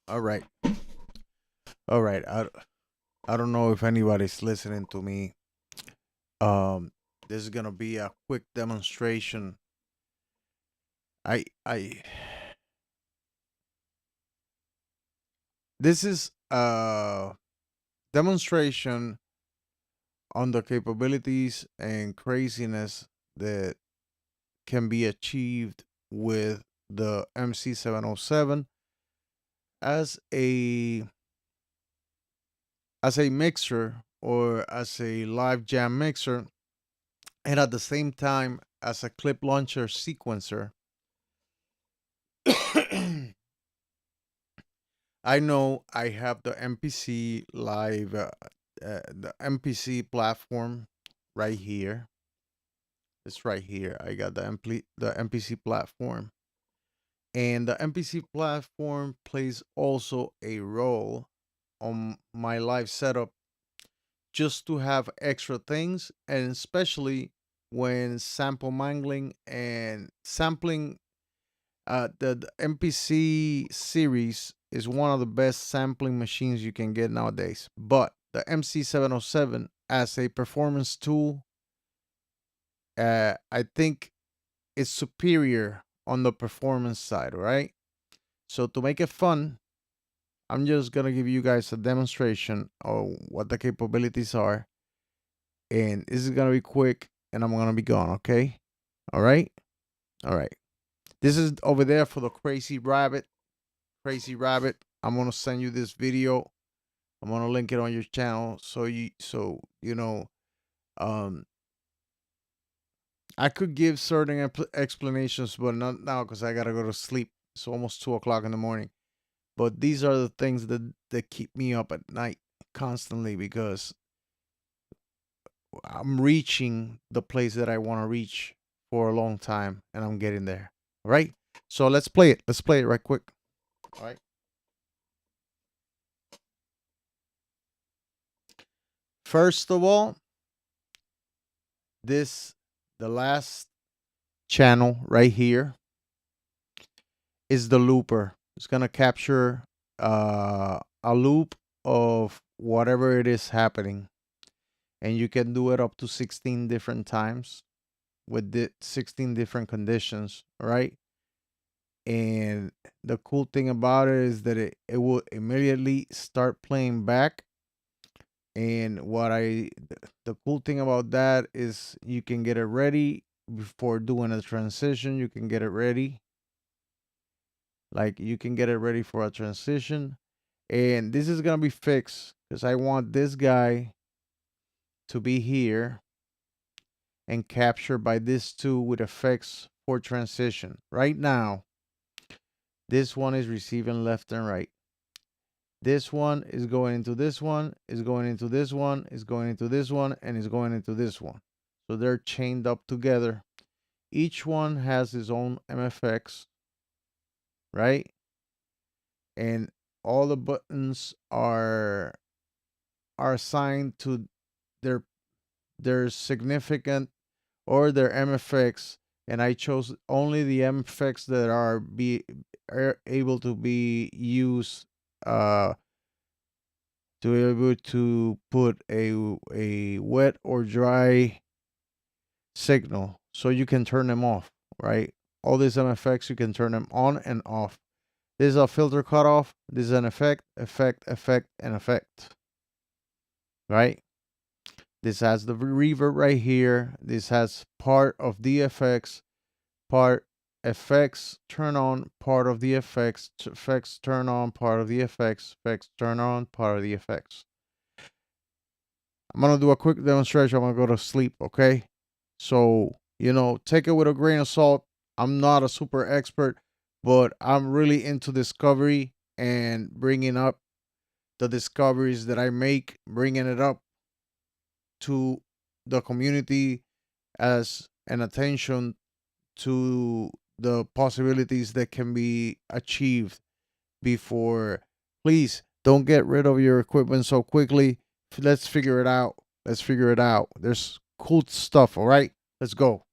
All right. All right. I don't know if anybody's listening to me. Um this is going to be a quick demonstration. I This is a demonstration on the capabilities and craziness that can be achieved with the MC707 as a mixer or as a live jam mixer, and at the same time as a clip launcher sequencer. I know I have the MPC live, the MPC platform right here. It's right here. I got the MPC platform, and the MPC platform plays also a role on my live setup, just to have extra things, and especially when sample mangling and sampling. The MPC series is one of the best sampling machines you can get nowadays. But the MC707 as a performance tool, I think is superior on the performance side, right? So to make it fun, I'm just gonna give you guys a demonstration of what the capabilities are, and this is gonna be quick, and I'm gonna be gone. Okay? All right? All right. This is over there for the crazy rabbit. Crazy rabbit. I'm gonna send you this video. I'm gonna link it on your channel so you know. Um, I could give certain explanations, but not now because I gotta go to sleep. It's almost 2 o'clock in the morning. But these are the things that keep me up at night constantly, because I'm reaching the place that I want to reach for a long time, and I'm getting there. All right. So let's play it. Let's play it right quick. All right. First of all, this the last channel right here is the looper. It's gonna capture a loop of whatever it is happening, and you can do it up to 16 different times with the 16 different conditions, right? And the cool thing about it is that it will immediately start playing back. And the cool thing about that is you can get it ready before doing a transition. You can get it ready, like you can get it ready for a transition. And this is gonna be fixed because I want this guy to be here and captured by this two with effects for transition. Right now, this one is receiving left and right. This one is going into this one, is going into this one, is going into this one, and is going into this one. So they're chained up together. Each one has its own MFX, right? And all the buttons are assigned to their significant or their MFX, and I chose only the MFX that are able to be used uh to be able to put a wet or dry signal, so you can turn them off, right? All these MFX, you can turn them on and off. This is a filter cutoff. This is an effect, and effect, right? This has the reverb right here. This has part of the effects, part effects turn on, part of the effects, effects turn on, part of the effects turn on, part of the effects. I'm gonna do a quick demonstration. I'm gonna go to sleep, okay? So, take it with a grain of salt. I'm not a super expert, but I'm really into discovery and bringing up the discoveries that I make, bringing it up to the community as an attention to the possibilities that can be achieved before. Please don't get rid of your equipment so quickly. Let's figure it out. Let's figure it out. There's cool stuff, all right? Let's go.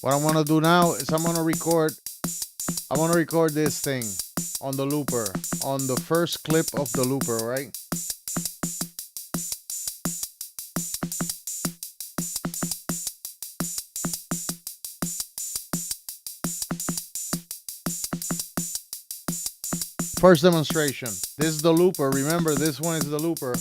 What I'm gonna do now is I want to record this thing on the looper, on the first clip of the looper, right? First demonstration. This is the looper. Remember, this one is the looper.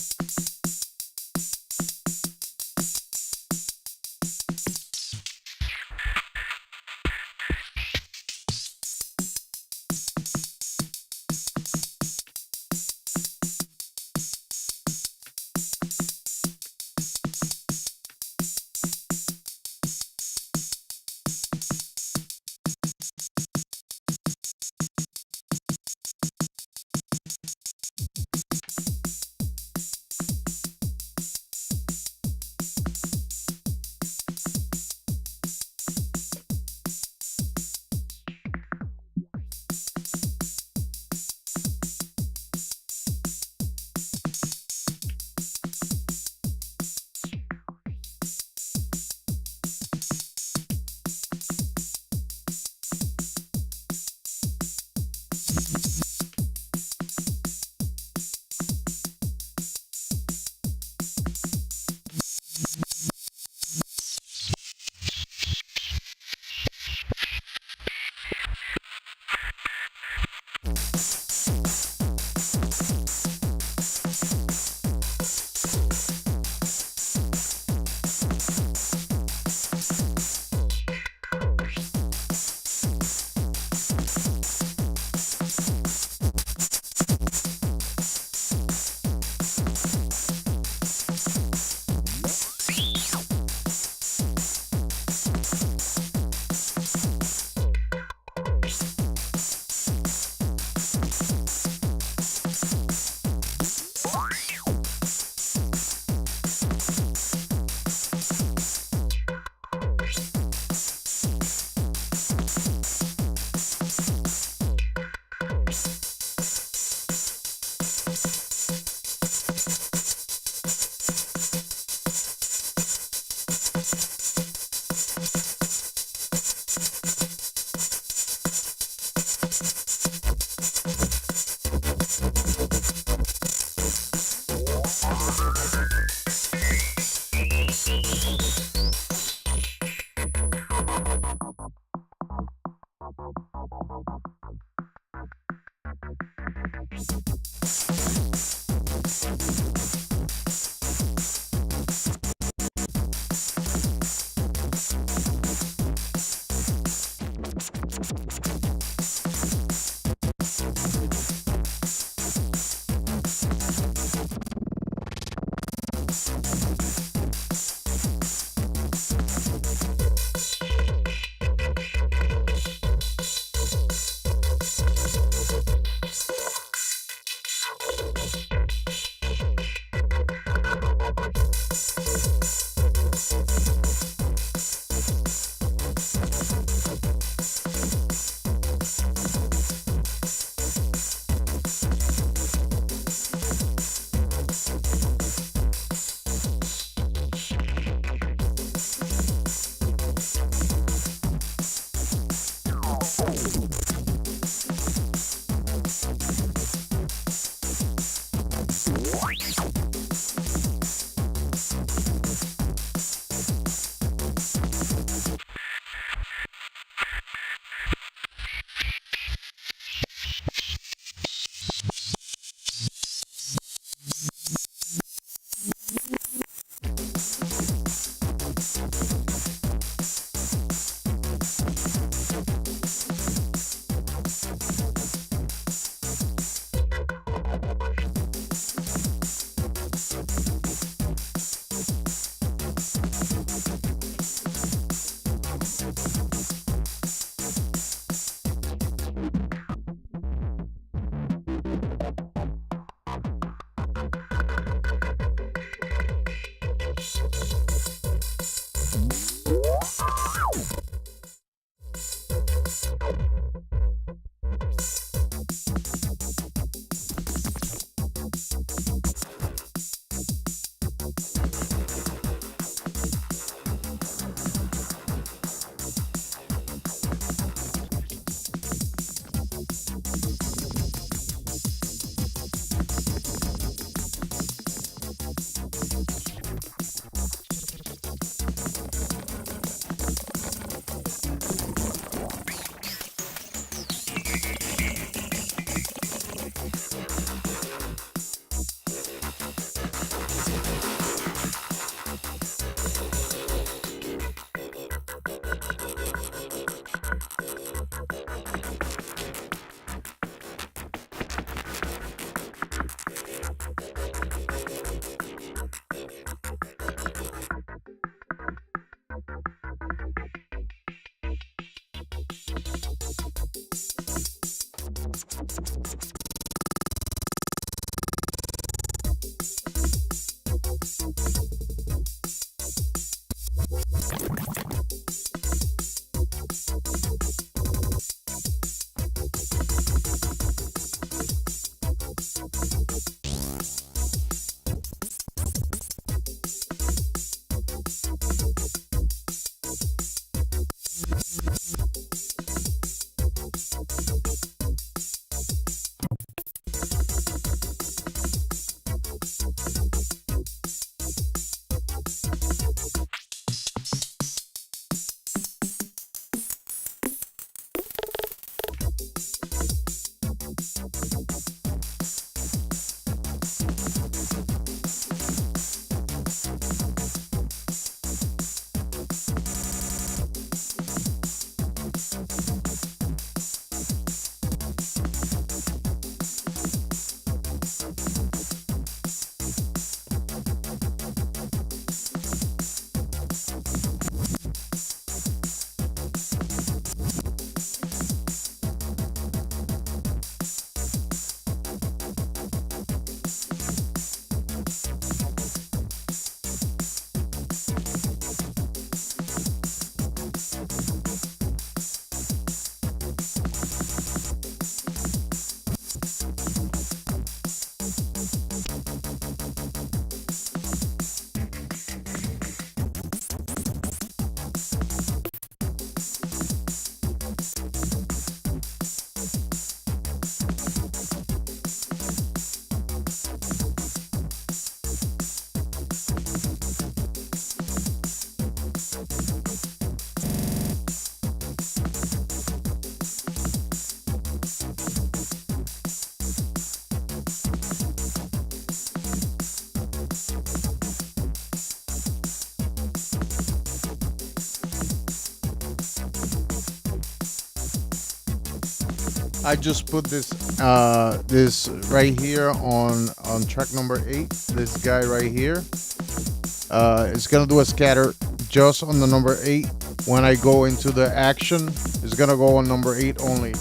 I just put this right here on track number 8. This guy right here. It's gonna do a scatter just on the number 8. When I go into the action, it's gonna go on number 8 only.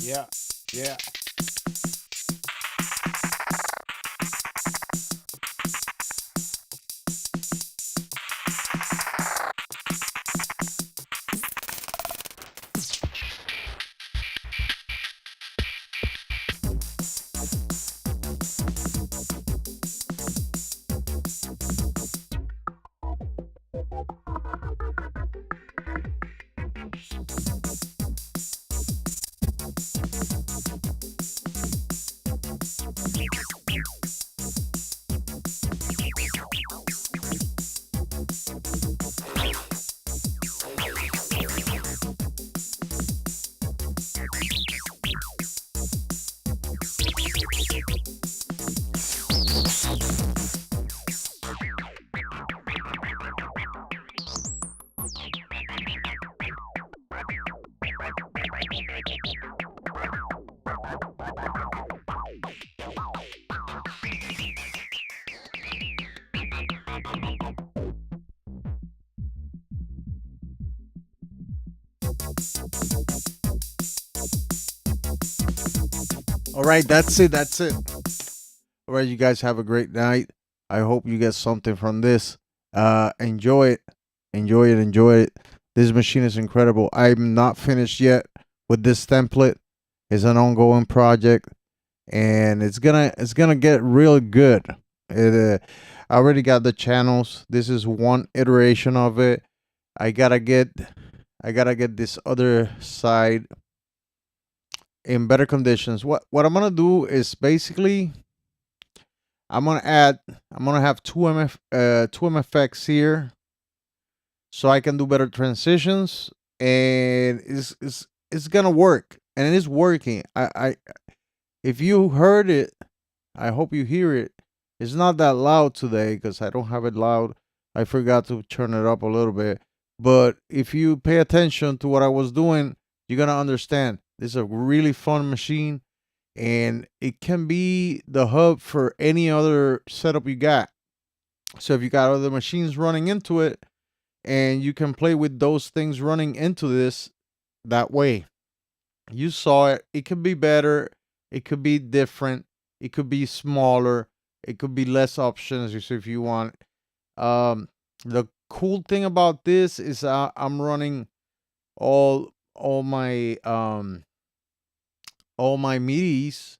Yeah, yeah. All right, that's it. That's it. All right, you guys have a great night. I hope you get something from this. Enjoy it. Enjoy it. Enjoy it. This machine is incredible. I'm not finished yet with this template. It's an ongoing project, and it's gonna get real good. I already got the channels. This is one iteration of it. I gotta get I gotta get this other side in better conditions. What I'm gonna do is basically I'm gonna have two MFX here so I can do better transitions, and it's gonna work, and it is working. I If you heard it, I hope you hear it. It's not that loud today because I don't have it loud. I forgot to turn it up a little bit. But if you pay attention to what I was doing, you're gonna understand. This is a really fun machine, and it can be the hub for any other setup you got. So if you got other machines running into it, and you can play with those things running into this that way. You saw it. It could be better. It could be different. It could be smaller. It could be less options if you want. The cool thing about this is I'm running all my all my MIDIs.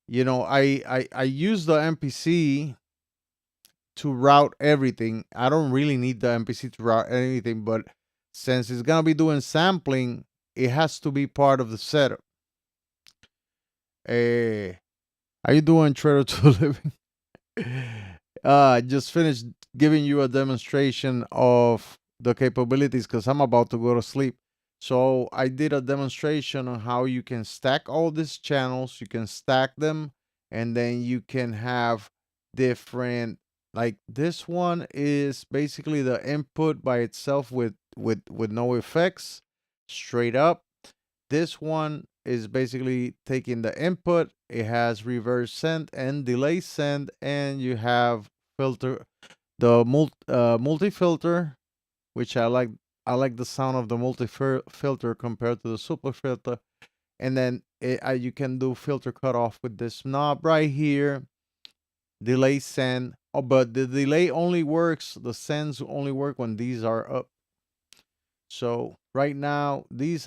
You know, I use the MPC to route everything. I don't really need the MPC to route anything, but since it's gonna be doing sampling, it has to be part of the setup. How you doing, Trader to Living? Just finished giving you a demonstration of the capabilities because I'm about to go to sleep. So I did a demonstration on how you can stack all these channels. You can stack them, and then you can have different. Like this one is basically the input by itself with no effects, straight up. This one is basically taking the input. It has reverse send and delay send, and you have filter the multi filter, which I like. I like the sound of the multi filter compared to the super filter. And then you can do filter cutoff with this knob right here. Delay send. Oh, but the delay only works. The sends only work when these are up. So right now, this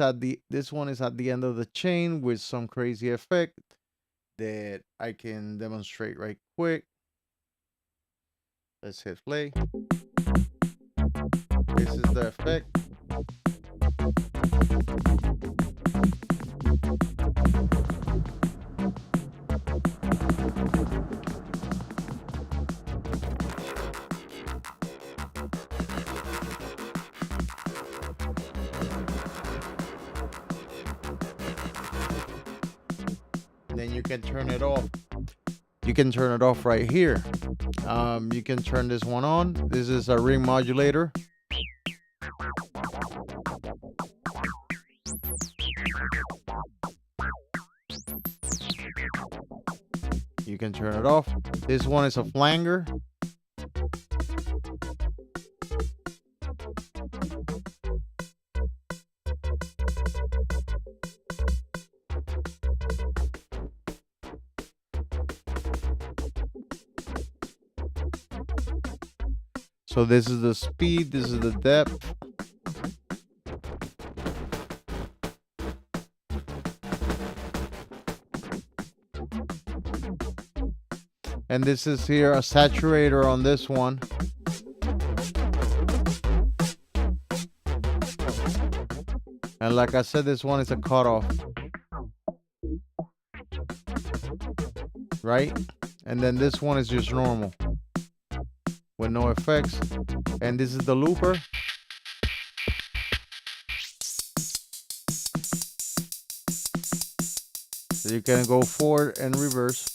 one is at the end of the chain with some crazy effect that I can demonstrate right quick. Let's hit play. This is the effect. And then you can turn it off. You can turn it off right here. You can turn this one on. This is a ring modulator. You can turn it off. This one is a flanger. So this is the speed, this is the depth. And this is here a saturator on this one. And like I said, this one is a cutoff. Right? And then this one is just normal with no effects. And this is the looper. So you can go forward and reverse.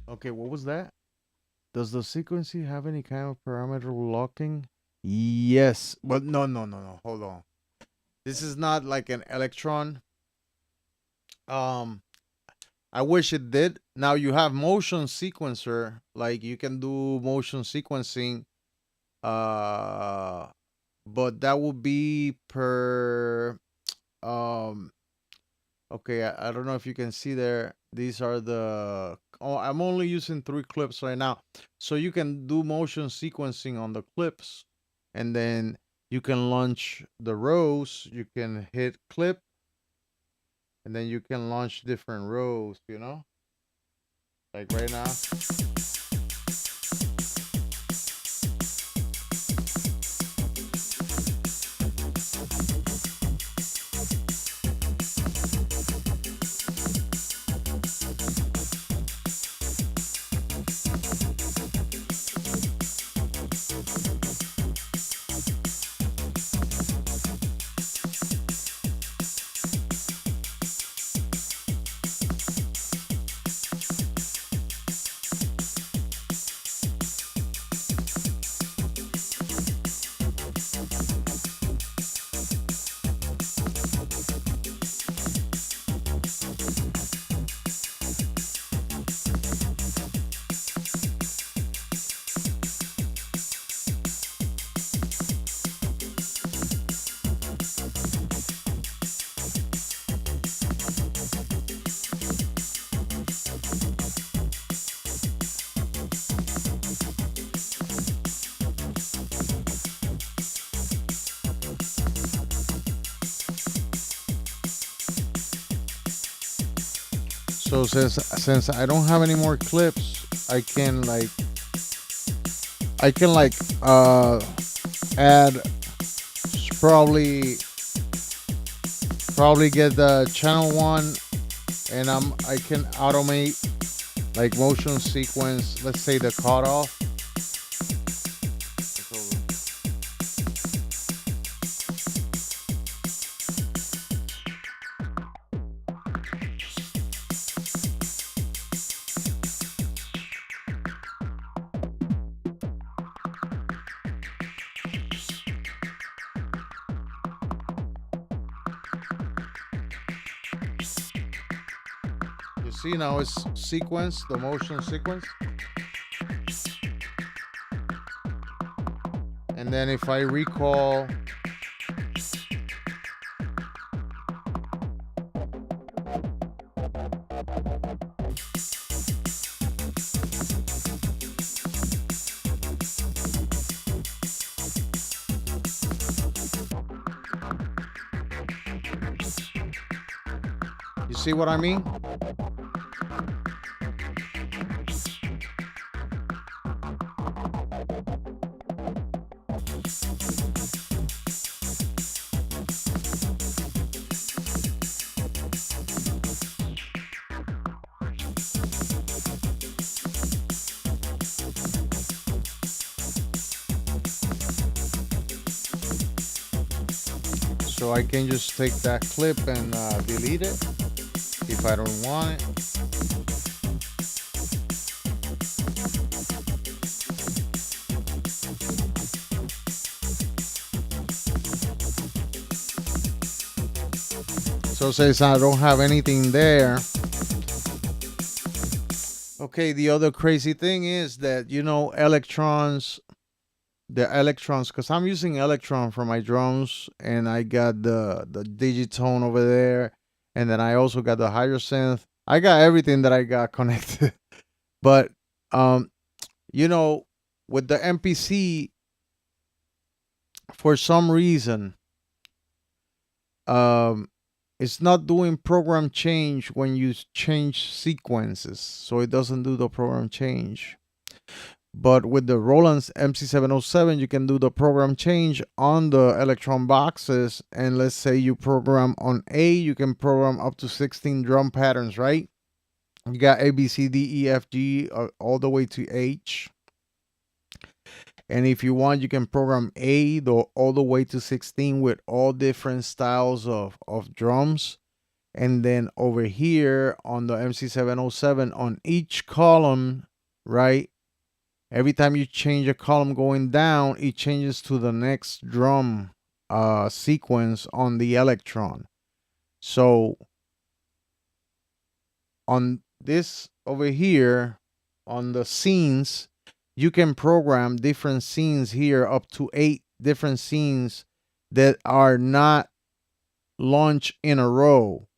Okay, what was that? Does the sequency have any kind of parameter locking? Yes, but no. Hold on. This is not like an Electron. Um, I wish it did. Now you have motion sequencer, like you can do motion sequencing. Uh, but that would be per um. Okay, I don't know if you can see there. These are the. Oh, I'm only using 3 clips right now, so you can do motion sequencing on the clips, and then you can launch the rows. You can hit clip, and then you can launch different rows. like right now. So since I don't have any more clips, I can add probably get the channel one, and I can automate like motion sequence. Let's say the cutoff. You see now it's sequence, the motion sequence. And then if I recall, you see what I mean? So I can just take that clip and delete it if I don't want it. So since I don't have anything there. Okay, the other crazy thing is that, electrons, because I'm using Electron for my drums, and I got the Digitone over there, and then I also got the Hydrosynth. I got everything that I got connected. But with the MPC, for some reason, it's not doing program change when you change sequences, so it doesn't do the program change. But with the Roland's MC707, you can do the program change on the Electron boxes. And let's say you program on A, you can program up to 16 drum patterns, right? You got A, B, C, D, E, F, G, all the way to H. And if you want, you can program A all the way to 16 with all different styles of drums. And then over here on the MC707, on each column, right? Every time you change a column going down, it changes to the next drum sequence on the Electron. So on this over here, on the scenes, you can program different scenes here, up to 8 different scenes that are not launched in a row.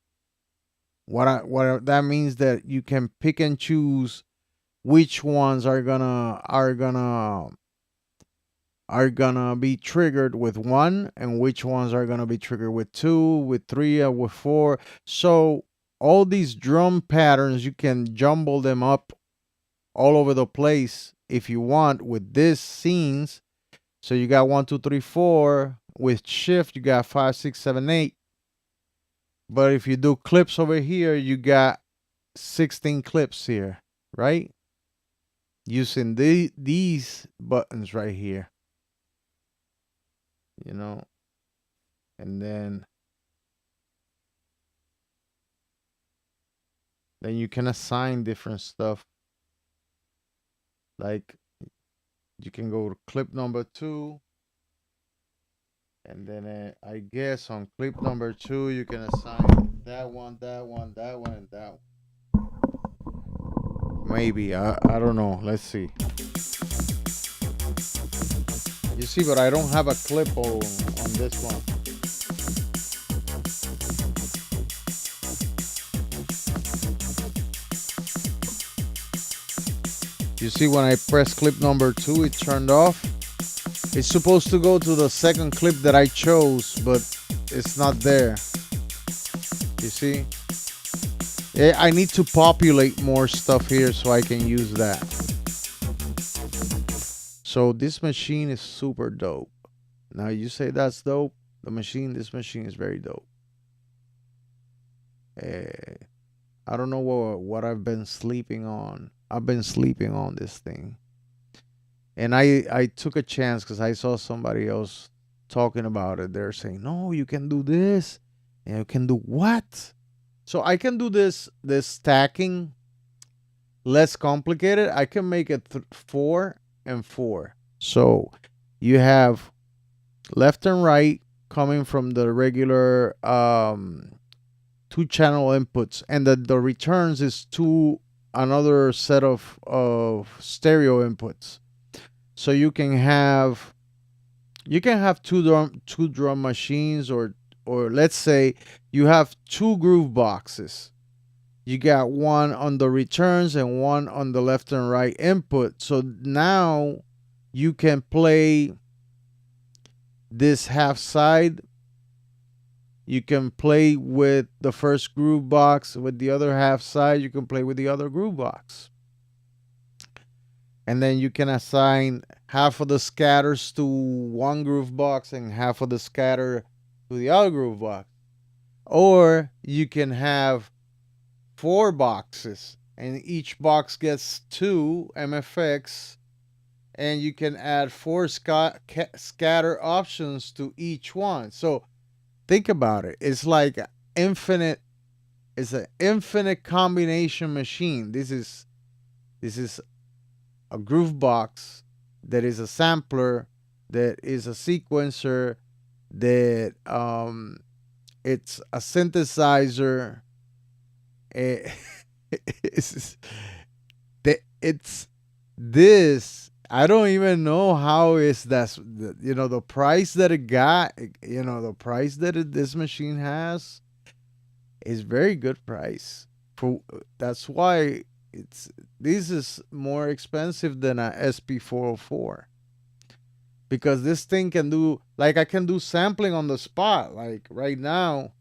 What that means, that you can pick and choose which ones are gonna be triggered with 1, and which ones are gonna be triggered with 2, with 3, with 4. So all these drum patterns, you can jumble them up all over the place if you want with these scenes. So you got 1, 2, 3, 4. With shift, you got 5, 6, 7, 8. But if you do clips over here, you got 16 clips here, right? Using these buttons right here, you know, and then you can assign different stuff. Like you can go to clip number 2, and then I guess on clip number 2 you can assign that one, that one, that one, and that one. Maybe I don't know. Let's see. You see, but I don't have a clip on this one. You see, when I press clip number 2, it turned off. It's supposed to go to the second clip that I chose, but it's not there. You see? I need to populate more stuff here so I can use that. So this machine is super dope. Now you say that's dope. This machine is very dope. I don't know what I've been sleeping on. I've been sleeping on this thing. And I took a chance because I saw somebody else talking about it. They're saying, no, you can do this. And you can do what? So I can do this stacking less complicated. I can make it 4 and 4. So you have left and right coming from the regular 2-channel inputs, and the returns is another set of stereo inputs. So you can have two drum machines, or let's say you have 2 groove boxes. You got one on the returns and one on the left and right input. So now you can play this half side. You can play with the first groove box. With the other half side, you can play with the other groove box. And then you can assign half of the scatters to one groove box and half of the scatter to the other groove box. Or you can have 4 boxes, and each box gets 2 MFX, and you can add 4 scatter options to each one. So think about it. It's like infinite. It's an infinite combination machine. This is a groove box that is a sampler, that is a sequencer, that it's a synthesizer. It's this. I don't even know how is that. The price that it got. The price that this machine has is very good price. That's why this is more expensive than a SP404, because this thing can do, like, I can do sampling on the spot. Like right now,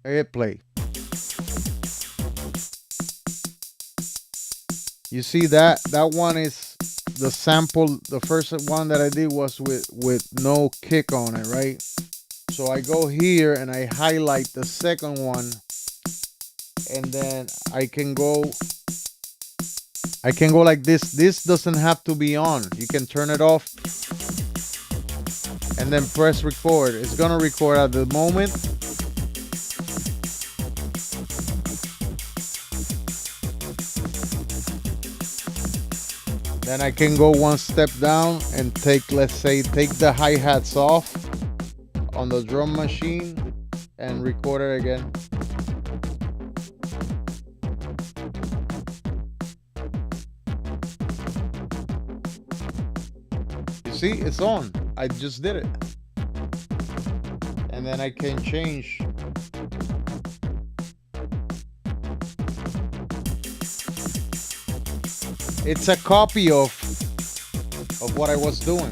I hit play. You see that one is the sample. The first one that I did was with no kick on it, right? So I go here and I highlight the second one, and then I can go like this. This doesn't have to be on. You can turn it off and then press record. It's gonna record at the moment. Then I can go one step down and take the hi-hats off on the drum machine and record it again. You see, it's on. I just did it. And then I can change. It's a copy of what I was doing.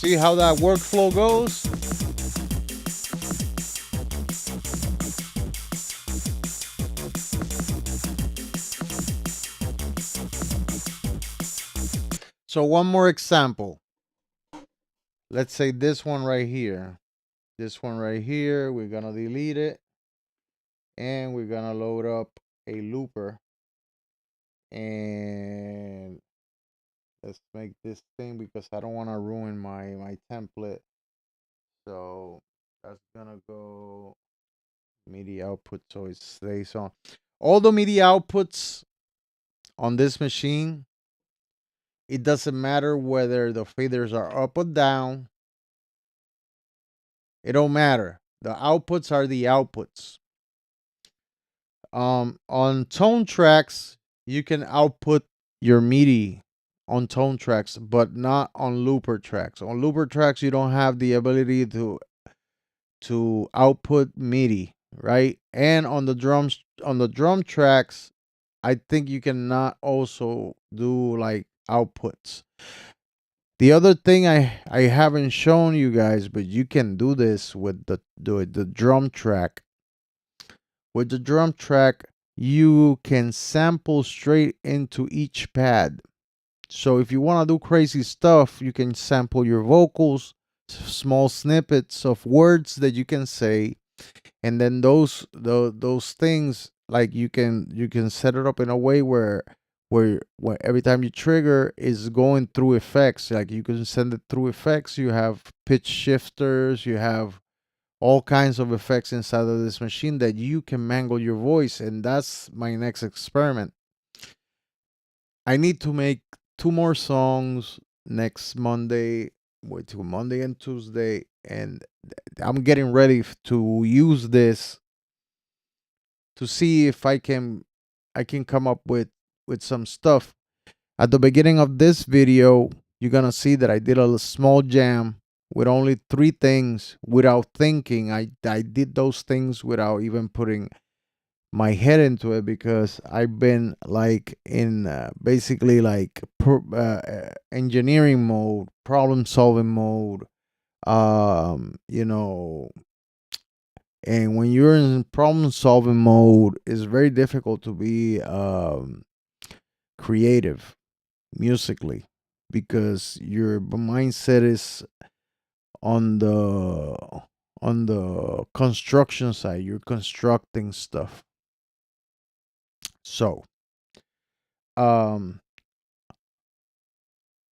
See how that workflow goes? So one more example. Let's say this one right here. This one right here, we're gonna delete it and we're gonna load up a looper, and let's make this thing because I don't want to ruin my template. So that's gonna go MIDI output so it stays on. All the MIDI outputs on this machine, it doesn't matter whether the faders are up or down. It don't matter. The outputs are the outputs. On tone tracks, you can output your MIDI on tone tracks, but not on looper tracks. On looper tracks, you don't have the ability to output MIDI, right? And on the drum tracks, I think you cannot also do like outputs. The other thing I haven't shown you guys, but you can do this with the drum track. With the drum track, you can sample straight into each pad. So if you want to do crazy stuff, you can sample your vocals, small snippets of words that you can say, and then those things, like you can set it up in a way where every time you trigger is going through effects. Like you can send it through effects. You have pitch shifters, you have all kinds of effects inside of this machine that you can mangle your voice, and that's my next experiment. I need to make 2 more songs next Monday, to Monday and Tuesday, and I'm getting ready to use this to see if I can come up with some stuff. At the beginning of this video, you're gonna see that I did a small jam with only 3 things without thinking. I did those things without even putting my head into it, because I've been like in basically like engineering mode, problem solving mode, you know. And when you're in problem solving mode, it's very difficult to be creative musically, because your mindset is on the construction side. You're constructing stuff. So um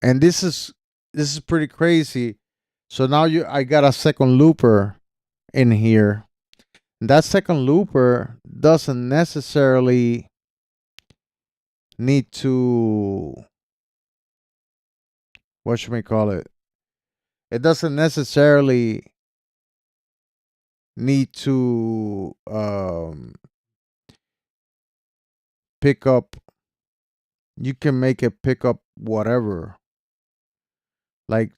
and this is pretty crazy. So now I got a second looper in here. That second looper doesn't necessarily need to, what should we call it? It doesn't necessarily need to pick up. You can make it pick up whatever. Like,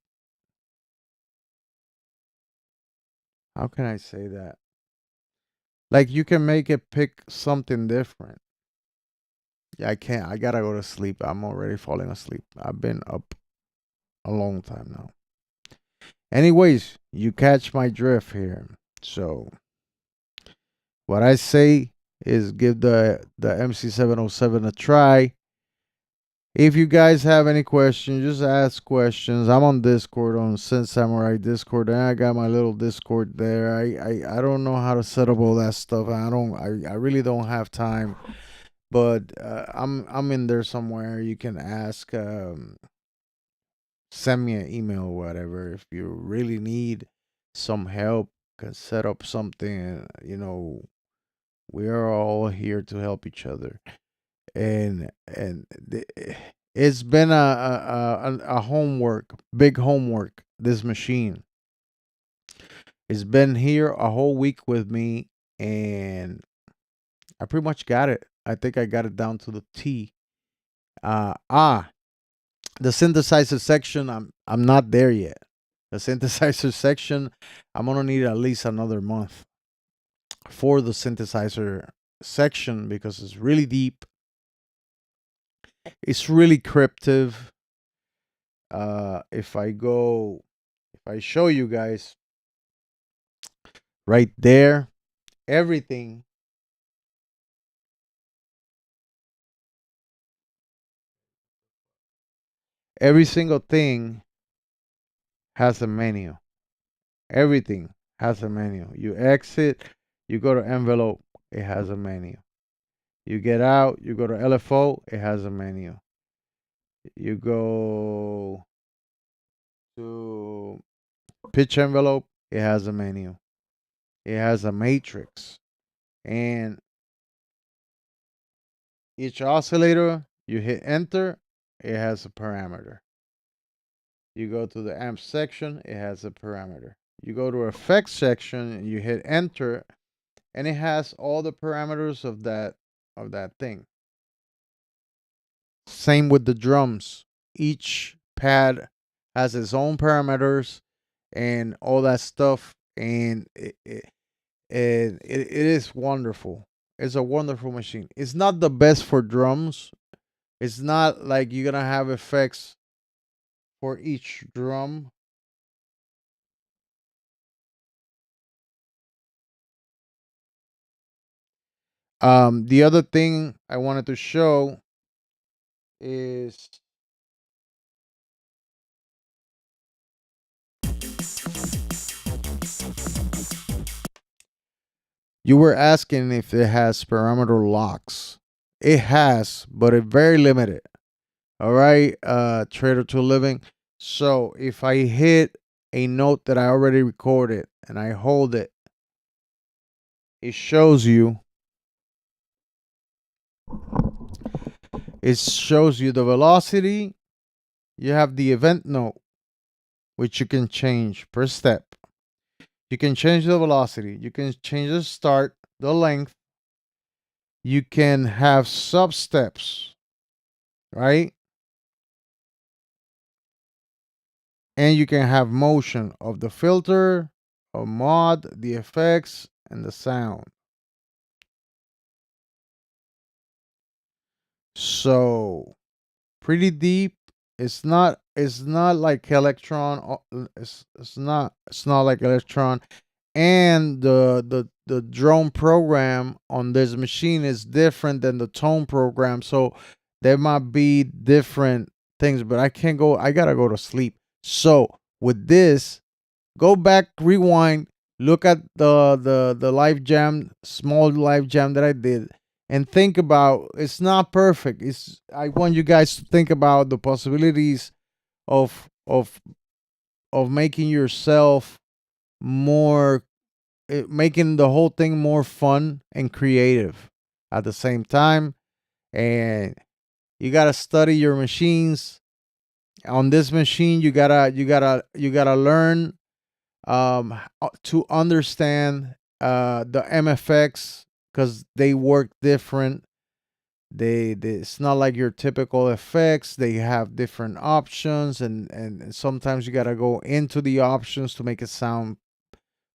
how can I say that? Like, you can make it pick something different. Yeah, I can't. I gotta go to sleep. I'm already falling asleep. I've been up a long time now. Anyways, you catch my drift here. So, what I say is give the MC707 a try. If you guys have any questions, just ask questions. I'm on Discord, on Synth Samurai Discord, and I got my little Discord there. I don't know how to set up all that stuff. I really don't have time, but I'm in there somewhere. You can ask, send me an email or whatever if you really need some help. Can set up something. We are all here to help each other. And it's been a homework, big homework. This machine, it's been here a whole week with me, and I pretty much got it. I think I got it down to the T. uh ah the synthesizer section, I'm not there yet. The synthesizer section, I'm gonna need at least another month for the synthesizer section, because it's really deep. It's really cryptic. If I go I show you guys right there, everything, every single thing has a menu. Everything has a menu. You exit, you go to envelope, it has a menu. You get out, you go to LFO, it has a menu. You go to pitch envelope, it has a menu. It has a matrix. And each oscillator, you hit enter, it has a parameter. You go to the amp section, it has a parameter. You go to effects section, you hit enter, and it has all the parameters of that thing. Same with the drums. Each pad has its own parameters and all that stuff, and it is wonderful. It's a wonderful machine. It's not the best for drums. It's not like you're gonna have effects for each drum. The other thing I wanted to show is you were asking if it has parameter locks. It has, but it's very limited. All right, Trader to Living. So if I hit a note that I already recorded and I hold it, it shows you. It shows you the velocity. You have the event note, which you can change per step. You can change the velocity. You can change the start, the length. You can have sub steps, right? And you can have motion of the filter, a mod, the effects, and the sound. So pretty deep. It's not like Electron. It's not like Electron. And the drone program on this machine is different than the tone program. So there might be different things, but I can't go. I gotta go to sleep. So with this, go back, rewind, look at the live jam, small live jam that I did, and think about. It's not perfect. I want you guys to think about the possibilities of making yourself more, making the whole thing more fun and creative at the same time. And you gotta study your machines. On this machine, you gotta learn to understand the MFX because they work different. They it's not like your typical effects. They have different options, and sometimes you gotta go into the options to make it sound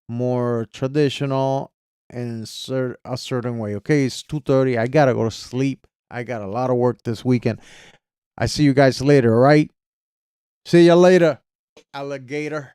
more traditional in a certain way. Okay, it's 2:30. I gotta go to sleep. I got a lot of work this weekend. I see you guys later. All right. See you later, alligator.